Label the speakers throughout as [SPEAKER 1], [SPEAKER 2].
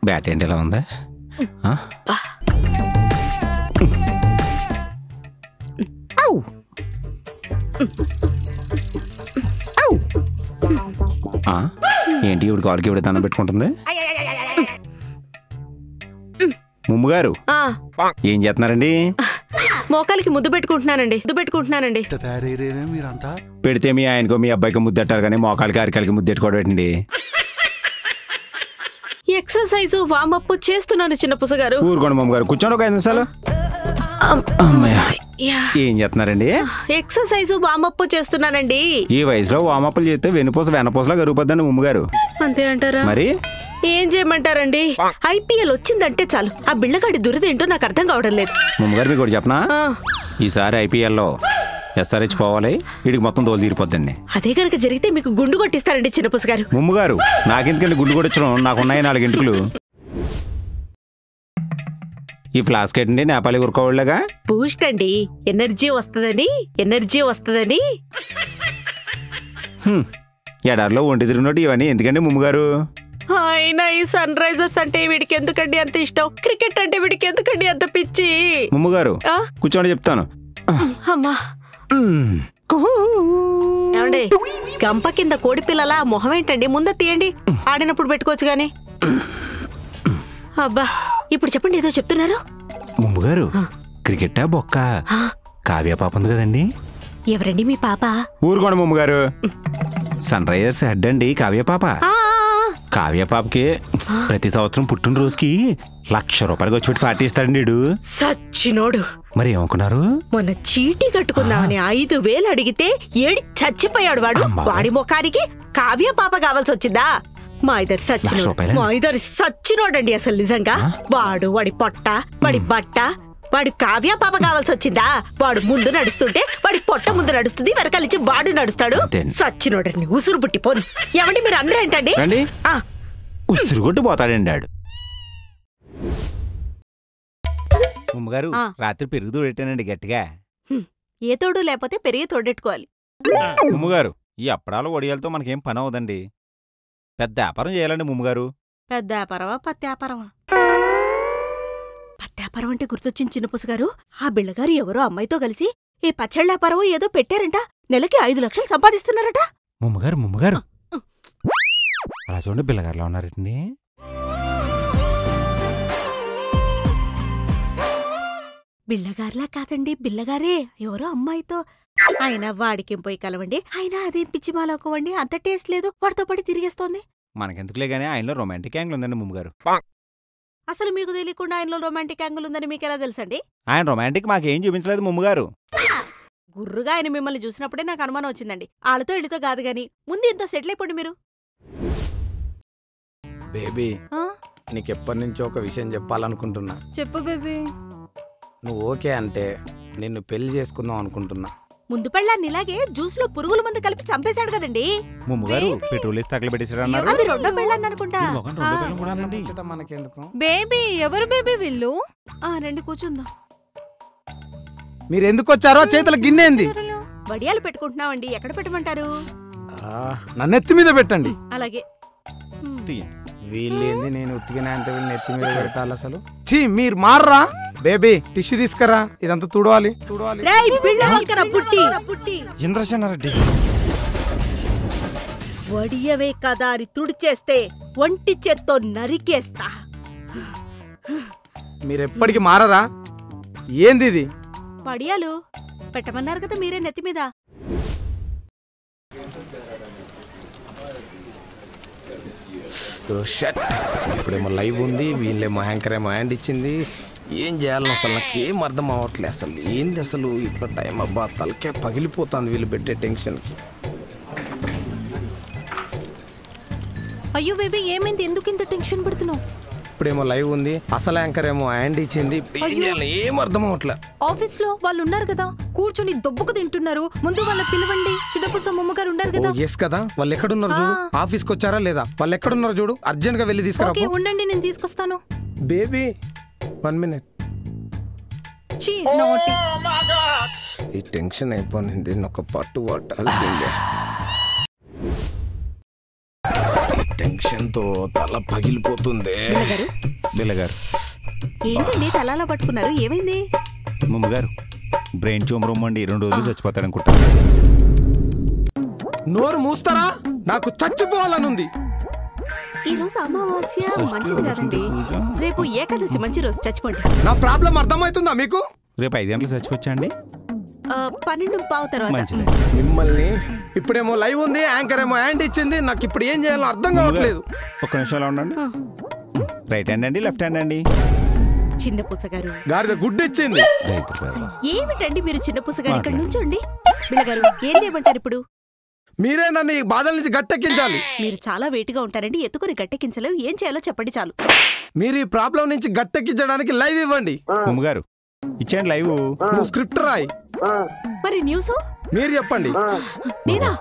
[SPEAKER 1] Bat ఏంటి ఎలా ఉందా? ఏంటి ఇవిడి కాళ్ళకి ఇవిడ దండం పెట్టుకుంటుంది? ముమ్ముగారు ఏం చేస్తున్నారండి?
[SPEAKER 2] మోకాలికి ముద్దు పెట్టుకుంటున్నానండి.
[SPEAKER 1] పెడితే మీ ఆయనకో మీ అబ్బాయికి ముద్దెట్టారు కానీ మోకాలికి అరికాలకి ముద్దెట్టుకోవడం పెట్టండి.
[SPEAKER 2] ఎక్సర్సైజ్ వామప్ చేస్తున్నాను చిన్న పుసగారు.
[SPEAKER 1] ఊరుకోండి మమ్మగారు, కూర్చోండి ఒక 5 నిమిషాలు. ఏం చేస్తున్నారండి?
[SPEAKER 2] ఎక్సర్సైజ్ వామప్ చేస్తున్నానండి.
[SPEAKER 1] ఈ వయసులో వామప్పులు చేస్తే వెనపూసలా గరుగుపోద్దండి ముమ్మగారు.
[SPEAKER 2] అంతే అంటారా?
[SPEAKER 1] మరి
[SPEAKER 2] ఏం చేయమంటారండి? ఐపీఎల్ వచ్చిందంటే చాలు ఆ బిళ్ళగాడి దురదేంటో నాకు అర్థం కావడం లేదు.
[SPEAKER 1] ముమ్మగారు మీకు కూడా చెప్పనా, ఈసారి ఐపీఎల్లో SRH పోవాలి, వీడికి మొత్తం దోలు తీరిపోద్దండి.
[SPEAKER 2] అదే కనుక జరిగితే మీకు గుండు కొట్టిస్తారండి చిన్న పుసగారు.
[SPEAKER 1] ముమ్మగారు నాకెందుకండి గుండు కొట్టించడం, నాకున్నాయి 4 గంటలు. ఈ ఫ్లాస్క్ ఏంటండి నేపాలి ఉరకోళ్ళగా?
[SPEAKER 2] బూస్ట్ అండి, ఎనర్జీ వస్తుందని.
[SPEAKER 1] ఎడారిలో ఒంటి తిరిగినట్టు ఇవన్నీ ఎందుకండి ముమ్మగారు?
[SPEAKER 2] అయినా ఈ సన్ రైజర్స్ అంటే వీడికి ఎందుకండి అంత ఇష్టం, క్రికెట్ అంటే వీడికి ఎందుకండి అంత పిచ్చి?
[SPEAKER 1] ముమ్మగారు కూర్చోండి చెప్తాను.
[SPEAKER 2] అమ్మా ఏమండి, గంప కింద కోడి పిల్లల మొహం ఏంటండి? ముందు తీయండి, ఆడినప్పుడు పెట్టుకోవచ్చు గాని. అబ్బా ఇప్పుడు చెప్పండి, ఏదో చెప్తున్నారు.
[SPEAKER 1] ముమ్మగారు క్రికెట్టా బొక్క? కావ్య పాప ఉంది కదండి.
[SPEAKER 2] ఎవరండి మీ పాప?
[SPEAKER 1] ఊరుకోండి ముమ్మగారు, సన్ రైజర్స్ హెడ్ అండి కావ్య పాప. కావ్య పాపకి ప్రతి సంవత్సరం పుట్టినరోజుకి ₹1,00,000 వచ్చి పెట్టి పార్టీ ఇస్తాడండి.
[SPEAKER 2] సచ్చినోడు.
[SPEAKER 1] మరి ఏమనుకున్నారు?
[SPEAKER 2] మొన్న చీటీ కట్టుకుందామని 5,000 అడిగితే ఏడి చచ్చిపోయాడు వాడు. వాడి ముఖానికి కావ్య పాప కావాల్సి వచ్చిందా? మా ఇద్దరు సచ్చినోడండి అసలు నిజంగా. వాడి పొట్ట, వాడి బట్ట, వాడి కావ్య పాప కావాల్సి వచ్చిందా? వాడు ముందు నడుస్తుంటే వాడి పొట్ట ముందు నడుస్తుంది, వెనకాలిచ్చి వాడు నడుస్తాడు. సచ్చినోడండి, ఉసురు పుట్టిపోను. ఏమండి మీరు అందరూ ఏంటండి?
[SPEAKER 1] ఉసురు కొట్టు పోతాడండి ఆడు. ముమ్మగారు రాత్రి పెరుగు తోడెట్టానండి గట్టిగా.
[SPEAKER 2] ఏ తోడు లేకపోతే పెరిగి తోడెట్టుకోవాలి.
[SPEAKER 1] ముమ్మగారు ఈ అప్పడాల వడియాలతో మనకేం పని అవదండి, పెద్ద వ్యాపారం చేయాలండి ముమ్మగారు.
[SPEAKER 2] పెద్ద వ్యాపారమా పత్యాపారమా? పత్యాపారం అంటే గుర్తొచ్చింది చిన్న పుసగారు. ఆ బిళ్ళగారు ఎవరో అమ్మాయితో కలిసి ఏ పచ్చళ్ళ వ్యాపారం ఏదో పెట్టారంట. నెలకి 5 లక్షలు సంపాదిస్తున్నారట.
[SPEAKER 1] ముమ్మగారు అలా చూడండి, బిళ్ళగారులా ఉన్నారండి.
[SPEAKER 2] బిళ్ళగారులా కాదండి, బిళ్ళగారే ఎవరో అమ్మాయితో. ఆయన వాడికేం పోయి కలవండి, ఆయన అదేం పిచ్చి మాలోకోవండి, అంత టేస్ట్ లేదు, వాడితో పడి తిరిగేస్తోంది.
[SPEAKER 1] మనకెందుకులే గానీ ఆయనలో రొమాంటిక్ యాంగిల్ ఉందండి ముమ్మగారు.
[SPEAKER 2] అసలు మీకు తెలియకుండా ఆయనలో రొమాంటిక్ యాంగిల్ ఉందని మీకెలా తెలుసండి?
[SPEAKER 1] ఆయన రొమాంటిక్ మాకేం చూపించలేదు ముమ్మగారు.
[SPEAKER 2] గుర్రుగా ఆయన మిమ్మల్ని చూసినప్పుడే నాకు అనుమానం వచ్చిందండి. ఆళ్ళతో ఇళ్ళతో కాదు గాని ముందు ఇంత సెటిల్ అయిపోండి మీరు.
[SPEAKER 3] బేబీ నీకెప్పటి నుంచో ఒక విషయం చెప్పాలనుకుంటున్నా.
[SPEAKER 2] చెప్పు బేబీ.
[SPEAKER 3] నువ్వు ఓకే అంటే నిన్ను పెళ్లి చేసుకుందాం అనుకుంటున్నా.
[SPEAKER 2] ముందు పెళ్ళాన్ని ఇలాగే జ్యూస్ లో పురుగుల మందు కలిపి చంపేశాడు కదండి.
[SPEAKER 1] ముమ్మగారు పెట్రోల్ తగలబెట్టేసాడు.
[SPEAKER 2] అది రెండో పెళ్ళాన్ని అనుకుంటా.
[SPEAKER 3] మనకెందుకు
[SPEAKER 2] బేబీ? ఎవరు బేబీ వీళ్ళు? రండి కూర్చుందాం.
[SPEAKER 3] మీరెందుకు వచ్చారో? చేతుల గిన్నెంది?
[SPEAKER 2] వడియాలు పెట్టుకుంటున్నామండి, ఎక్కడ పెట్టమంటారు?
[SPEAKER 3] నన్ను ఎత్తి మీద పెట్టండి.
[SPEAKER 2] అలాగే.
[SPEAKER 3] వీళ్ళేంది నేను ఉత్తిగినా అంటే వీళ్ళని ఎత్తి మీద పెడతాను అసలు. మీరు మార్రా. బేబీ టిష్యూ తీసుకురా, ఇదంతా తుడవాలి.
[SPEAKER 1] ఇంద్రసేనారెడ్డి
[SPEAKER 2] వడియవే కదా అని తుడిచేస్తే ఒంటి చేత్తో నరికేస్తా.
[SPEAKER 3] మీరెప్పటికి మారరా? ఏంది ఇది?
[SPEAKER 2] వడియాలు పెట్టమన్నారు కదా మీరే నెత్తి మీద.
[SPEAKER 3] ఇప్పుడేమో లైవ్ ఉంది, వీళ్ళేమో యాంకర్ ఏమో హ్యాండ్ ఇచ్చింది. ఏం చేయాలని అసలు నాకేం అర్థం అవ్వట్లేదు. అసలు ఏంది అసలు ఇట్లా టైం? అబ్బా తలకే పగిలిపోతుంది వీళ్ళు పెట్టే టెన్షన్కి.
[SPEAKER 2] అయ్యో బేబీ ఏమైంది? ఎందుకు ఇంత టెన్షన్ పడుతున్నావు?
[SPEAKER 3] ఇప్పుడేమో లైవ్ ఉంది, అసలు యాంకర్ ఏమో హ్యాండ్ ఇచ్చింది. ఏం అర్థం అవ్వట్లే.
[SPEAKER 2] ఆఫీస్ లో వాళ్ళు ఉన్నారు కదా, కూర్చొని దొబ్బకు తింటున్నారు. ముందు వాళ్ళ పిలవండి. చిన్నపుస అమ్మగారు ఉన్నారు కదా.
[SPEAKER 3] ఎస్ కదా, వాళ్ళు ఎక్కడున్నారు చూడు. ఆఫీస్కి వచ్చారా లేదా? వాళ్ళు ఎక్కడున్నారు చూడు, అర్జెంట్ గా వెళ్ళి తీసుకురా.
[SPEAKER 2] ఉండండి, నేను తీసుకొస్తాను.
[SPEAKER 3] Baby 1 minute. ఈ టెన్షన్ అయిపోయింది, ఒక పట్టు పట్టాల్సిందే. టెన్షన్ తో తల పగిలిపోతుంది.
[SPEAKER 1] బిల్లగారు
[SPEAKER 2] ఏంటండి తలాలా పట్టుకున్నారు? ఏమైంది?
[SPEAKER 1] ముమ్మగారు బ్రెయిన్ ట్యూమర్ ఉమ్మండి 2 రోజులు చచ్చిపోతారనుకుంటా.
[SPEAKER 3] నోరు మూస్తారా? నాకు చచ్చిపోవాలనుంది.
[SPEAKER 2] ఈ రోజు అమావాస్య మంచిది కదండి. రేపు ఏకాదశి మంచి రోజు, చచ్చిపోండి.
[SPEAKER 3] నా ప్రాబ్లం అర్థమవుతుందా మీకు?
[SPEAKER 1] రేపు 5 గంటలకు చచ్చిపోవచ్చా అండి?
[SPEAKER 2] 12:15 తర్వాత.
[SPEAKER 1] మంచిది.
[SPEAKER 3] మిమ్మల్ని ఇప్పుడేమో లైవ్ ఉంది, యాంకర్ ఏమో హ్యాండ్ ఇచ్చింది, నాకు ఇప్పుడు ఏం చేయాలో అర్థం కావట్లేదు.
[SPEAKER 1] ఒక్క నిమిషంలో ఉండండి. రైట్ హ్యాండ్ అండి, లెఫ్ట్ హ్యాండ్ అండి?
[SPEAKER 2] చిన్న పుసగారు
[SPEAKER 3] గాడిద గుడ్డు ఇచ్చింది.
[SPEAKER 2] ఏమిటండి మీరు చిన్న పుసగారు? ఇక్కడ నుంచోండి. బిల్లగారు ఏం చేయమంటారు ఇప్పుడు?
[SPEAKER 3] మీరే నన్ను ఈ బాధల నుంచి గట్టెక్కించాలి.
[SPEAKER 2] మీరు చాలా వేటిగా ఉంటారండి, ఎత్తుకొని గట్టెక్కించలేవు. ఏం చేయాలో చెప్పండి చాలు.
[SPEAKER 3] మీరు ఈ ప్రాబ్లం నుంచి గట్టెక్కించడానికి లైవ్ ఇవ్వండి.
[SPEAKER 1] ముమ్మగారు ఇచ్చేయండి లైవ్.
[SPEAKER 3] నువ్వు స్క్రిప్ట్ రాయి.
[SPEAKER 2] మరి న్యూస్
[SPEAKER 3] మీరు చెప్పండి.
[SPEAKER 2] నేనా?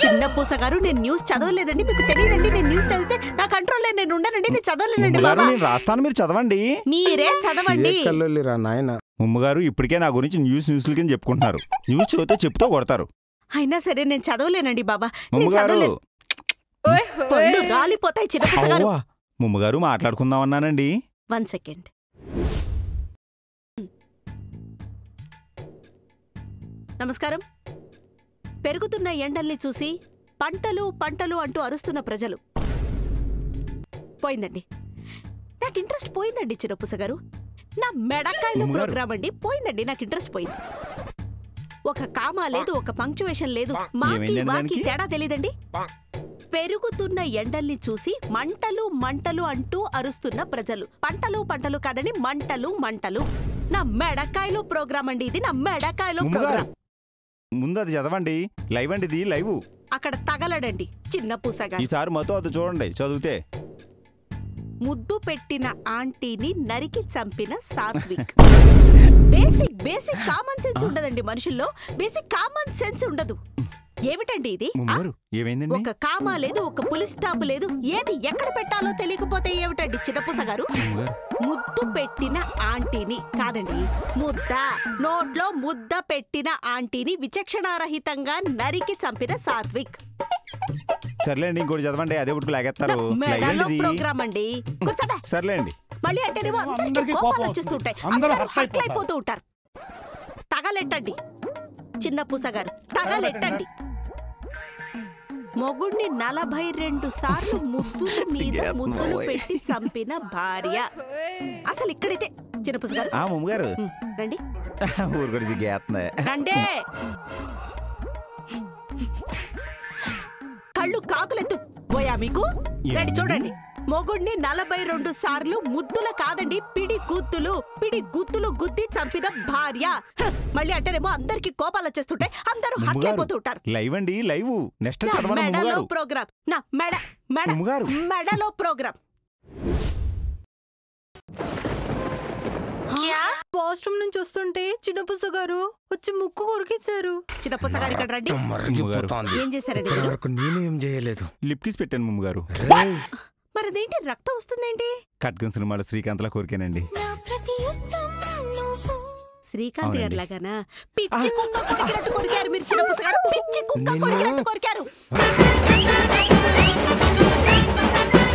[SPEAKER 2] చిన్న పూసగారు నేను న్యూస్ చదవలేదండి, మీకు తెలియదండి. నేను న్యూస్ చదివితే నా కంట్రోల్ నేను ఉండనండి, నేను చదవలేనండి.
[SPEAKER 1] నేను రాస్తాను, మీరు చదవండి.
[SPEAKER 2] మీరే చదవండి.
[SPEAKER 1] ముమ్మగారు ఇప్పటికే నా గురించి న్యూస్ల కింద చెప్పుకుంటున్నారు. న్యూస్ చదివితే చెప్తూ కొడతారు.
[SPEAKER 2] అయినా సరే నేను చదవలేనండి బాబా.
[SPEAKER 1] ముమ్మగారు
[SPEAKER 2] పళ్ళు రాలిపోతాయి. చిన్న పూసగారు
[SPEAKER 1] ముమ్మగారు మాట్లాడుకుందాం అన్నానండి.
[SPEAKER 2] 1 సెకండ్. నమస్కారం. పెరుగుతున్న ఎండల్ని చూసి పంటలు పంటలు అంటూ అరుస్తున్న ప్రజలు. పోయిందండి, నాకు ఇంట్రెస్ట్ పోయిందండి. చిన్న పుసగారు నా మెడకాయలు ప్రోగ్రామ్ అండి పోయిందండి, నాకు ఇంట్రెస్ట్ పోయింది. ఒక కామా లేదు, ఒక పంక్చువేషన్ లేదు, మాకి వాకి తేడా తెలీదండి. పెరుగుతున్న ఎండల్ని చూసి మంటలు మంటలు అంటూ అరుస్తున్న ప్రజలు. పంటలు పంటలు కాదండి, మంటలు మంటలు. నా మెడకాయలు ప్రోగ్రామ్ అండి ఇది, నా మెడకాయలు ప్రోగ్రామ్.
[SPEAKER 1] ముందు అది చదవండి. లైవ్ అండి ఇది, లైవ్.
[SPEAKER 2] అక్కడ తగలడండి చిన్న పూసగా.
[SPEAKER 1] ఈసారి మొత్తం అది చూడండి చదివితే.
[SPEAKER 2] ముద్దు పెట్టిన ఆంటీని నరికి చంపిన సాత్విక్. బేసిక్ కామన్ సెన్స్ ఉండదండి మనుషుల్లో. బేసిక్ కామన్ సెన్స్ ఉండదు. ఏమిటండి ఇది? ఒక కామా లేదు, ఒక పులిస్ స్టాప్ లేదు, ఏది ఎక్కడ పెట్టాలో తెలియకపోతే ఏమిటండి చిన్న పూసగారు? ముద్దు పెట్టిన ఆంటీని కాదండి, ముద్ద నోట్లో ముద్ద పెట్టిన ఆంటీని విచక్షణారహితంగా నరికి చంపిన సాత్విక్.
[SPEAKER 1] సర్లేండి, ఇంకోటి చదవండి. అదే ఉడుకు లాగేస్తారు.
[SPEAKER 2] ప్రోగ్రామ్ అండి.
[SPEAKER 1] సర్లేండి.
[SPEAKER 2] మళ్ళీ అంటేనేమో అందరికీ కోపాలు వచ్చేస్తుంటాయి, అందరూ హర్ట్ అయిపోతూ ఉంటారు. తగలెట్టండి చిన్న పూసగారు, తగలెట్టండి. మొగుడిని 42 సార్లు ముద్దుల మీద ముద్దులు పెట్టి చంపిన భార్య. అసలు ఇక్కడైతే చిన్న పూసగారు రండి. రండి. కళ్ళు కాకులెత్తు పోయా మీకు? రండి చూడండి. మొగుడిని 42 సార్లు ముద్దుల కాదండి, పిడి గుత్తులు గుద్ది చంపిన భార్య. మళ్ళీ అంటేనేమో అందరికి కోపాలు వచ్చేస్తుంటాయి, అందరూ హర్ట్ అయిపోతూ ఉంటారు.
[SPEAKER 1] లైవ్ అండి, లైవ్. నెక్స్ట్
[SPEAKER 2] మెడలో ప్రోగ్రామ్. నా మెడలో ప్రోగ్రామ్.
[SPEAKER 4] వాష్రూమ్ నుంచి వస్తుంటే చిన్న పుసగారు వచ్చి ముక్కు కొరికేశారు.
[SPEAKER 2] చిన్న పుసగారు ఇక్కడ రండి. ఏం చేశారండి?
[SPEAKER 3] నేను ఏం చేయలేదు,
[SPEAKER 1] లిప్ కిస్ పెట్టాను ముమ్మగారు.
[SPEAKER 2] మరి అదేంటి రక్తం వస్తుందేంటి?
[SPEAKER 1] కట్గన్ సినిమాలో శ్రీకాంత్ లా కోరికానండి.
[SPEAKER 2] శ్రీకాంత్ గారు లాగానా? పిచ్చి కుక్క కొరికినట్టు కొరికారు మీరు చిన్న పుసగారు, పిచ్చి కుక్క కొరికినట్టు కొరికారు.